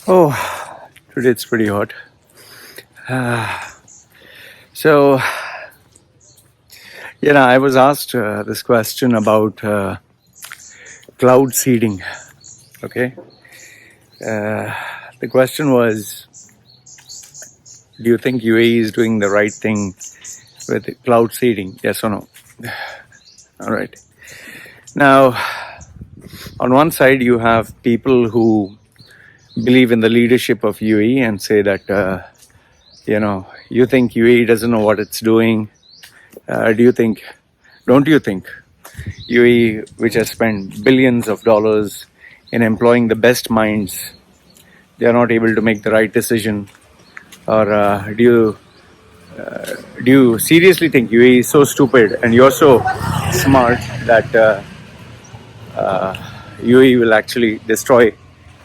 Oh, today it's pretty hot. So, I was asked this question about cloud seeding. Okay. The question was, do you think UAE is doing the right thing with cloud seeding? Yes or no? All right. Now, on one side, you have people who believe in the leadership of UAE and say that, you think UAE doesn't know what it's doing. Don't you think UAE, which has spent billions of dollars in employing the best minds, they are not able to make the right decision? Or do you seriously think UAE is so stupid and you're so smart that UAE will actually destroy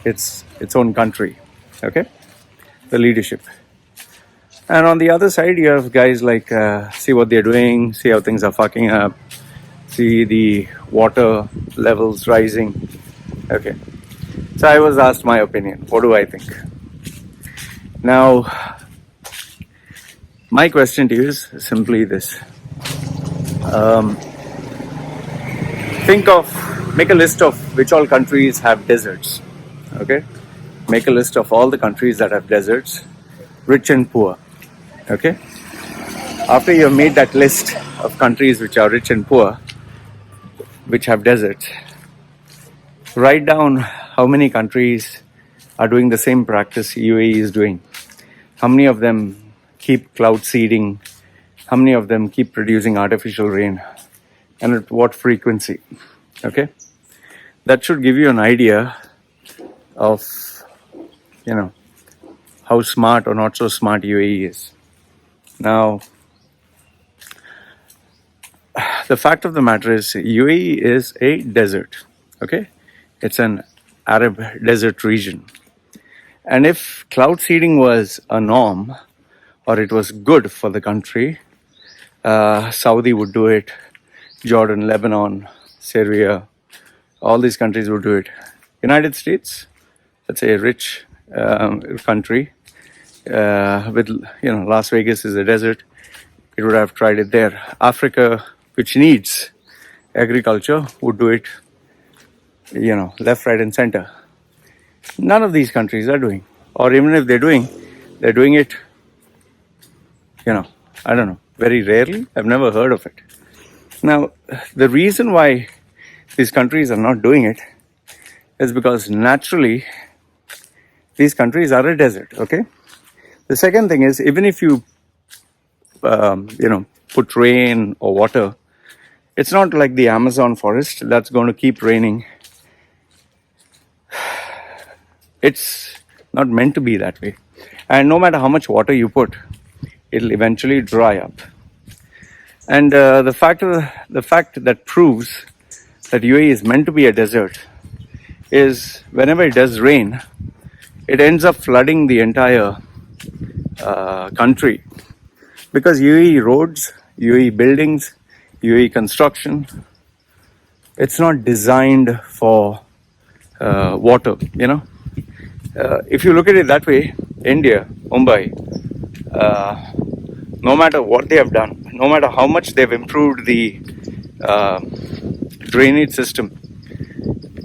its own country? Okay, the leadership. And on the other side, you have guys like see what they're doing, see how things are fucking up, see the water levels rising. Okay, so I was asked my opinion. What do I think? Now, my question to you is simply this. Make a list of which all countries have deserts. Okay, make a list of all the countries that have deserts, rich and poor. Okay, after you have made that list of countries which are rich and poor, which have deserts, write down how many countries are doing the same practice UAE is doing. How many of them keep cloud seeding? How many of them keep producing artificial rain? And at what frequency? Okay, that should give you an idea of, how smart or not so smart UAE is. Now, the fact of the matter is UAE is a desert. Okay, it's an Arab desert region. And if cloud seeding was a norm, or it was good for the country, Saudi would do it, Jordan, Lebanon, Syria, all these countries would do it. United States, that's a rich country with, Las Vegas is a desert. It would have tried it there. Africa, which needs agriculture, would do it, left, right, and center. None of these countries are doing, or even if they're doing it, I don't know, very rarely. I've never heard of it. Now, the reason why these countries are not doing it is because naturally these countries are a desert. Okay. The second thing is, even if you put rain or water, it's not like the Amazon forest that's going to keep raining. It's not meant to be that way. And no matter how much water you put, it'll eventually dry up. And the fact that proves that UAE is meant to be a desert is whenever it does rain, it ends up flooding the entire country. Because UAE roads, UAE buildings, UAE construction, it's not designed for water, if you look at it that way, India, Mumbai, no matter what they have done, no matter how much they've improved the drainage system,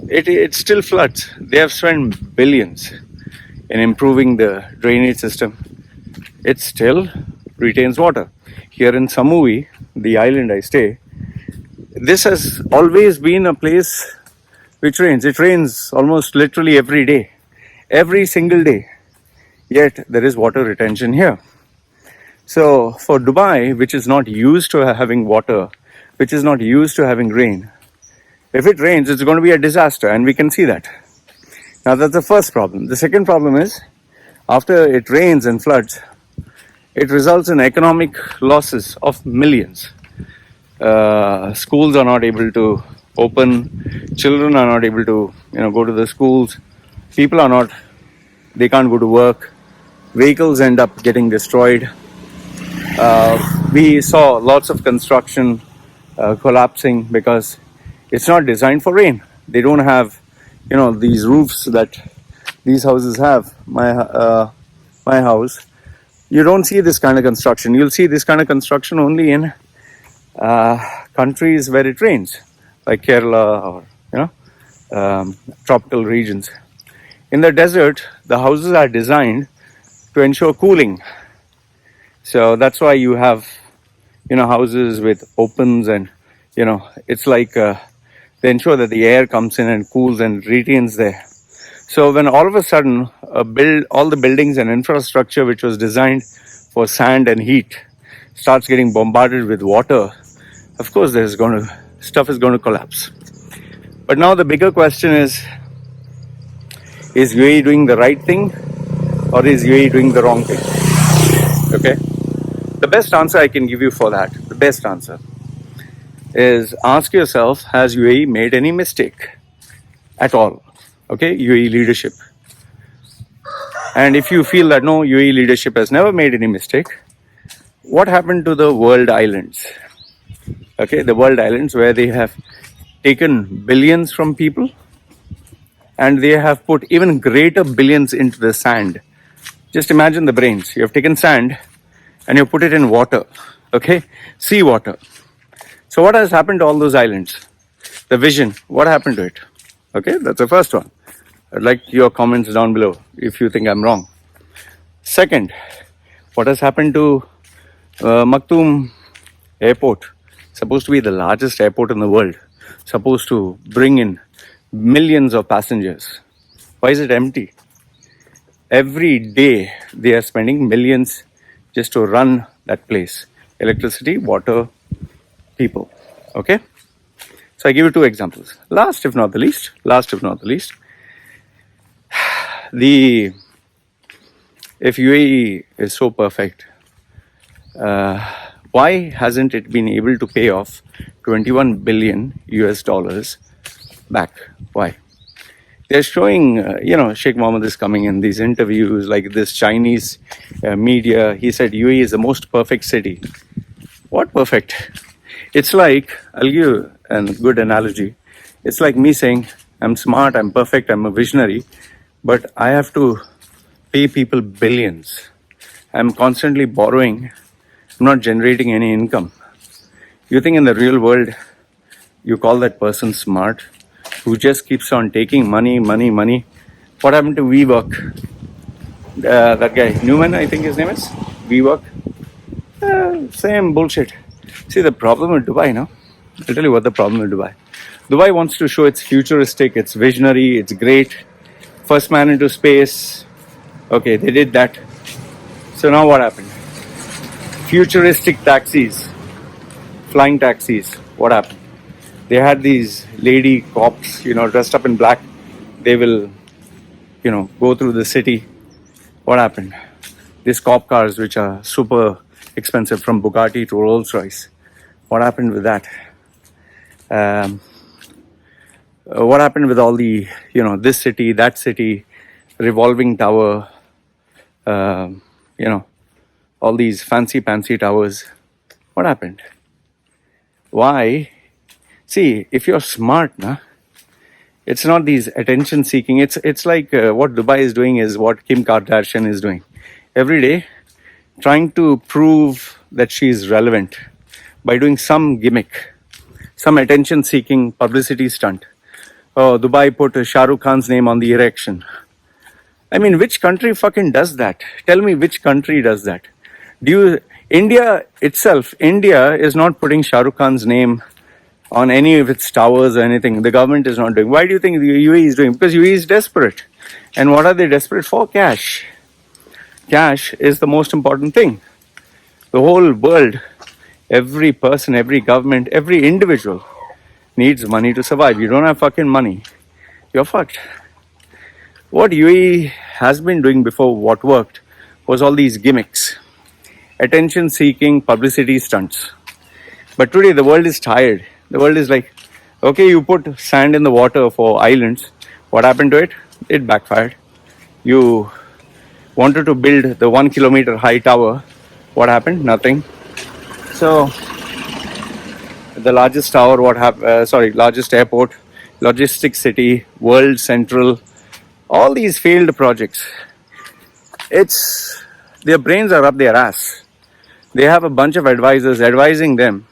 it still floods. They have spent billions in improving the drainage system. It still retains water. Here in Samui, the island I stay, this has always been a place which rains. It rains almost literally every day. Every single day, yet there is water retention here. So for Dubai, which is not used to having water, which is not used to having rain, if it rains, it's going to be a disaster, and we can see that. Now that's the first problem. The second problem is, after it rains and floods, it results in economic losses of millions. Schools are not able to open, children are not able to go to the schools. People they can't go to work. Vehicles end up getting destroyed. We saw lots of construction collapsing because it's not designed for rain. They don't have, these roofs that these houses have, my house, you don't see this kind of construction. You'll see this kind of construction only in countries where it rains, like Kerala or tropical regions. In the desert, the houses are designed to ensure cooling. So that's why you have, houses with opens, and it's like they ensure that the air comes in and cools and retains there. So when all of a sudden all the buildings and infrastructure which was designed for sand and heat starts getting bombarded with water, of course stuff is going to collapse. But now the bigger question is UAE doing the right thing or is UAE doing the wrong thing? Okay. The best answer I can give you for that, the best answer is ask yourself, has UAE made any mistake at all? Okay, UAE leadership. And if you feel that no, UAE leadership has never made any mistake, what happened to the world islands? Okay, the world islands where they have taken billions from people and they have put even greater billions into the sand. Just imagine the brains. You have taken sand and you put it in water, okay, sea water. So what has happened to all those islands? The vision, what happened to it? Okay, that's the first one. I'd like your comments down below if you think I'm wrong. Second, what has happened to Maktoum Airport? Supposed to be the largest airport in the world, supposed to bring in millions of passengers. Why is it empty? Every day they are spending millions just to run that place. Electricity, water, people. Okay? So I give you two examples. Last if not the least, if UAE is so perfect, why hasn't it been able to pay off 21 billion US dollars back? Why? They're showing, Sheikh Mohammed is coming in these interviews, like this Chinese media. He said UAE is the most perfect city. What perfect? It's like, I'll give you a good analogy. It's like me saying, I'm smart, I'm perfect, I'm a visionary, but I have to pay people billions. I'm constantly borrowing. I'm not generating any income. You think in the real world, you call that person smart, who just keeps on taking money? What happened to WeWork? That guy, Newman, I think his name is, WeWork. Same bullshit. See, the problem with Dubai, no? I'll tell you what the problem with Dubai. Dubai wants to show it's futuristic, it's visionary, it's great. First man into space. Okay, they did that. So now what happened? Futuristic taxis, flying taxis. What happened? They had these lady cops, dressed up in black. They will, go through the city. What happened? These cop cars, which are super expensive, from Bugatti to Rolls Royce. What happened with that? What happened with all the, this city, that city, revolving tower, all these fancy towers? What happened? Why? See, if you're smart, it's not these attention seeking. It's like what Dubai is doing is what Kim Kardashian is doing. Every day, trying to prove that she is relevant by doing some gimmick, some attention seeking publicity stunt. Oh, Dubai put Shah Rukh Khan's name on the erection. I mean, which country fucking does that? Tell me which country does that. India is not putting Shah Rukh Khan's name on any of its towers or anything. The government is not doing. Why do you think the UAE is doing? Because UAE is desperate. And what are they desperate for? Cash. Cash is the most important thing. The whole world, every person, every government, every individual needs money to survive. You don't have fucking money, you're fucked. What UAE has been doing before, what worked, was all these gimmicks, attention-seeking publicity stunts. But today the world is tired. The world is like, okay, you put sand in the water for islands. What happened to it? It backfired. You wanted to build the 1 kilometer high tower. What happened? Nothing. So the largest tower, largest airport, logistics city, world central, All these failed projects, their brains are up their ass. They have a bunch of advisors advising them,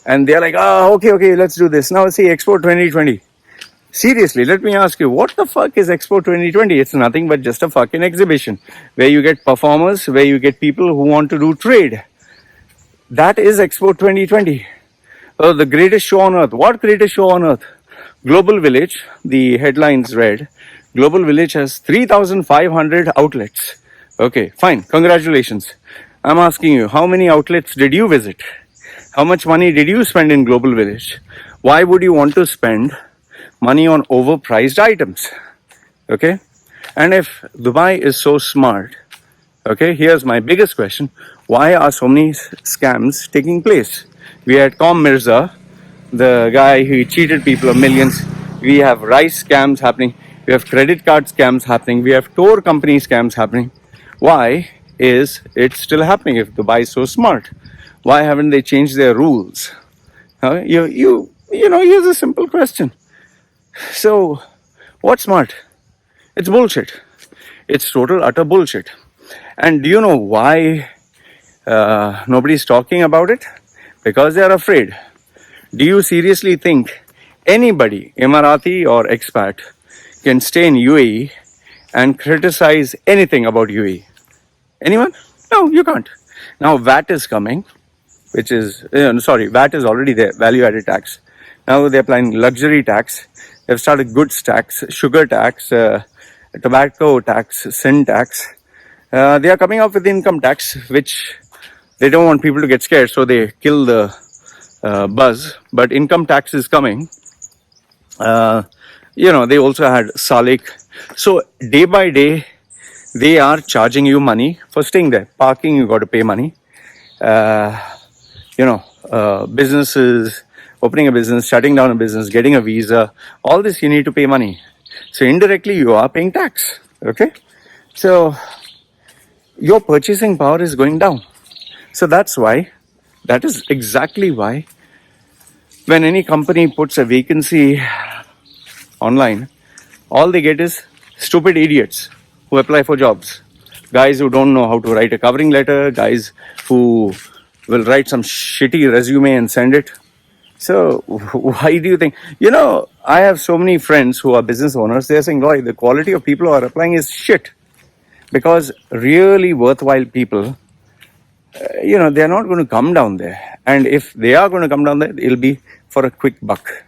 and they're like, okay, let's do this. Now see, Expo 2020. Seriously, let me ask you, what the fuck is Expo 2020? It's nothing but just a fucking exhibition where you get performers, where you get people who want to do trade. That is Expo 2020. Oh, the greatest show on earth. What greatest show on earth? Global Village, the headlines read, Global Village has 3,500 outlets. Okay, fine. Congratulations. I'm asking you, how many outlets did you visit? How much money did you spend in Global Village? Why would you want to spend money on overpriced items? Okay? And if Dubai is so smart, okay, here's my biggest question. Why are so many scams taking place? We had Com Mirza, the guy who cheated people of millions. We have rice scams happening. We have credit card scams happening. We have tour company scams happening. Why is it still happening if Dubai is so smart? Why haven't they changed their rules? Here's a simple question. So, what's smart? It's bullshit. It's total utter bullshit. And do you know why nobody's talking about it? Because they are afraid. Do you seriously think anybody, Emirati or expat, can stay in UAE and criticize anything about UAE? Anyone? No, you can't. Now VAT is coming, VAT is already there, value added tax. Now they're applying luxury tax. They've started goods tax, sugar tax, tobacco tax, sin tax. They are coming up with income tax, which they don't want people to get scared, so they kill the buzz. But income tax is coming. They also had Salik. So day by day, they are charging you money for staying there. Parking, you got to pay money. Businesses, opening a business, shutting down a business, getting a visa, all this you need to pay money. So indirectly, you are paying tax. Okay? So your purchasing power is going down. So that is exactly why when any company puts a vacancy online, all they get is stupid idiots who apply for jobs. Guys who don't know how to write a covering letter, guys who will write some shitty resume and send it. So why do you think? I have so many friends who are business owners. They're saying, Loy, the quality of people who are applying is shit. Because really worthwhile people, they're not going to come down there. And if they are going to come down there, it'll be for a quick buck.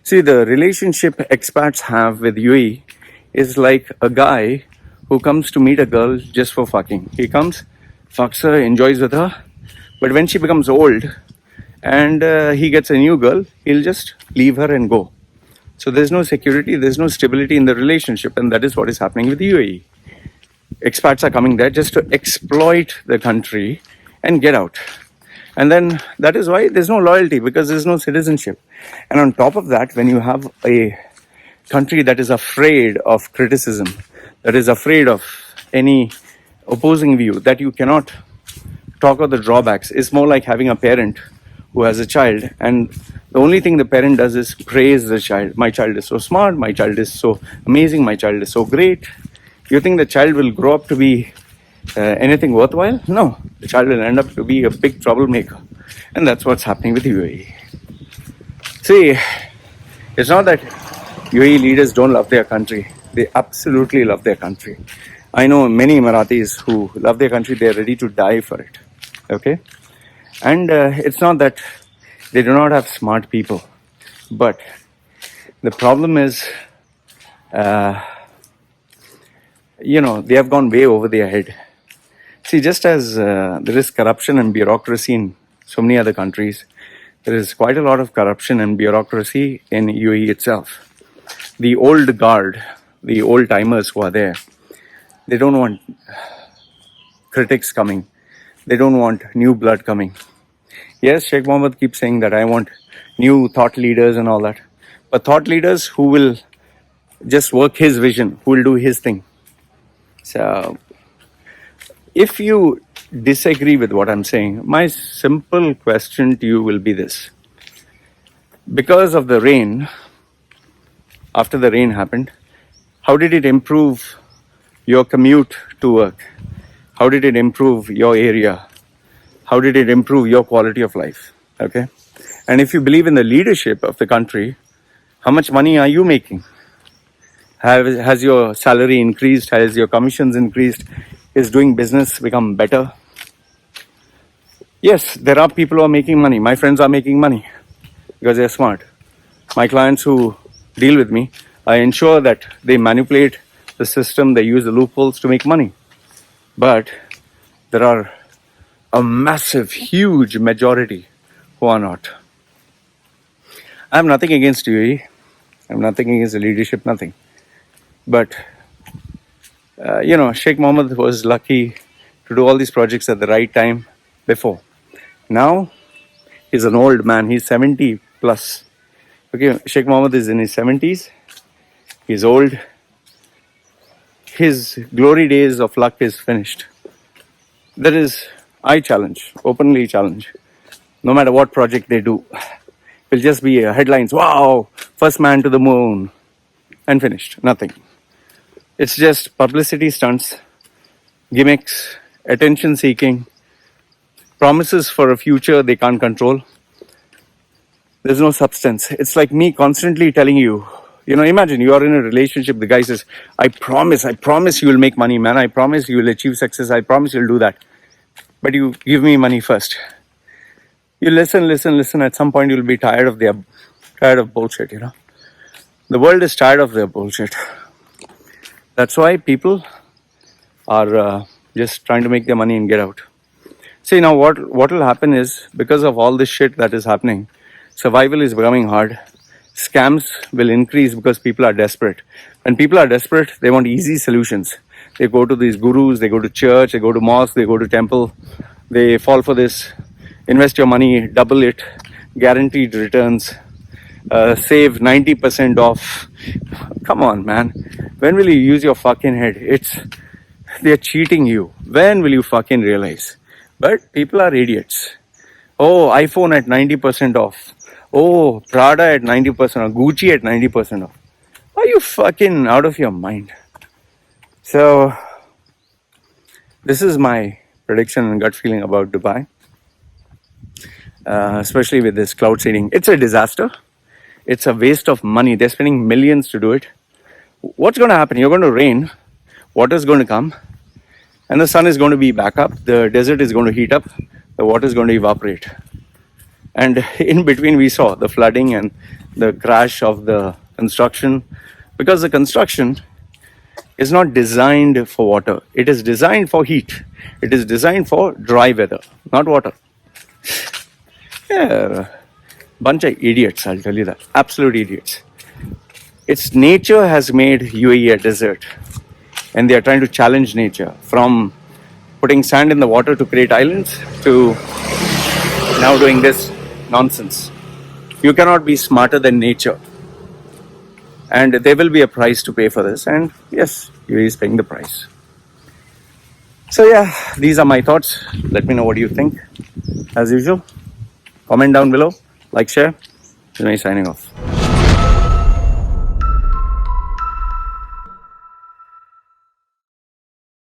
See, the relationship expats have with UAE is like a guy who comes to meet a girl just for fucking. He comes, fucks her, enjoys with her. But when she becomes old and he gets a new girl, he'll just leave her and go. So there's no security, there's no stability in the relationship. And that is what is happening with UAE. Expats are coming there just to exploit the country and get out. And then that is why there's no loyalty, because there's no citizenship. And on top of that, when you have a country that is afraid of criticism, that is afraid of any opposing view, that you cannot talk of the drawbacks, it's more like having a parent who has a child, and the only thing the parent does is praise the child. My child is so smart, my child is so amazing, my child is so great. You think the child will grow up to be anything worthwhile? No, the child will end up to be a big troublemaker. And that's what's happening with UAE. See, it's not that UAE leaders don't love their country. They absolutely love their country. I know many Emiratis who love their country. They're ready to die for it. Okay? And it's not that they do not have smart people. But the problem is, they have gone way over their head. See, just as there is corruption and bureaucracy in so many other countries, there is quite a lot of corruption and bureaucracy in UAE itself. The old guard, the old timers who are there, they don't want critics coming. They don't want new blood coming. Yes, Sheikh Mohammed keeps saying that I want new thought leaders and all that. But thought leaders who will just work his vision, who will do his thing. So, if you disagree with what I'm saying, my simple question to you will be this. Because of the rain, after the rain happened, How did it improve your commute to work? How did it improve your area? How did it improve your quality of life? Okay. And if you believe in the leadership of the country, how much money are you making? Has your salary increased? Has your commissions increased? Is doing business become better? Yes, there are people who are making money. My friends are making money because they're smart. My clients who deal with me, I ensure that they manipulate the system, they use the loopholes to make money. But there are a massive, huge majority who are not. I have nothing against UAE. I have nothing against the leadership, nothing. But, Sheikh Mohammed was lucky to do all these projects at the right time before. Now, he's an old man. He's 70 plus. Okay, Sheikh Mohammed is in his 70s. He's old. His glory days of luck is finished. That is, I challenge, openly challenge. No matter what project they do, it'll just be headlines. Wow, first man to the moon. And finished. Nothing. It's just publicity stunts, gimmicks, attention seeking, promises for a future they can't control. There's no substance. It's like me constantly telling you, imagine you are in a relationship. The guy says, I promise you will make money, man. I promise you will achieve success. I promise you'll do that. But you give me money first. You listen. At some point, you'll be tired of bullshit, The world is tired of their bullshit. That's why people are just trying to make their money and get out. See, now what will happen is, because of all this shit that is happening, survival is becoming hard. Scams will increase because people are desperate. When people are desperate, they want easy solutions. They go to these gurus, they go to church, they go to mosque, they go to temple. They fall for this. Invest your money, double it, guaranteed returns, save 90% off. Come on, man. When will you use your fucking head? They're cheating you. When will you fucking realize? But people are idiots. Oh, iPhone at 90% off. Oh, Prada at 90% off. Gucci at 90% off. Are you fucking out of your mind? So, this is my prediction and gut feeling about Dubai. Especially with this cloud seeding. It's a disaster. It's a waste of money. They're spending millions to do it. What's going to happen? You're going to rain. Water is going to come. And the sun is going to be back up. The desert is going to heat up. The water is going to evaporate. And in between, we saw the flooding and the crash of the construction. Because the construction is not designed for water. It is designed for heat. It is designed for dry weather, not water. Yeah, bunch of idiots, I'll tell you that. Absolute idiots. Its nature has made UAE a desert. And they are trying to challenge nature, from putting sand in the water to create islands to now doing this nonsense. You cannot be smarter than nature. And there will be a price to pay for this. And yes, UAE is paying the price. So yeah, these are my thoughts. Let me know what you think. As usual, comment down below, like, share. This is me signing off.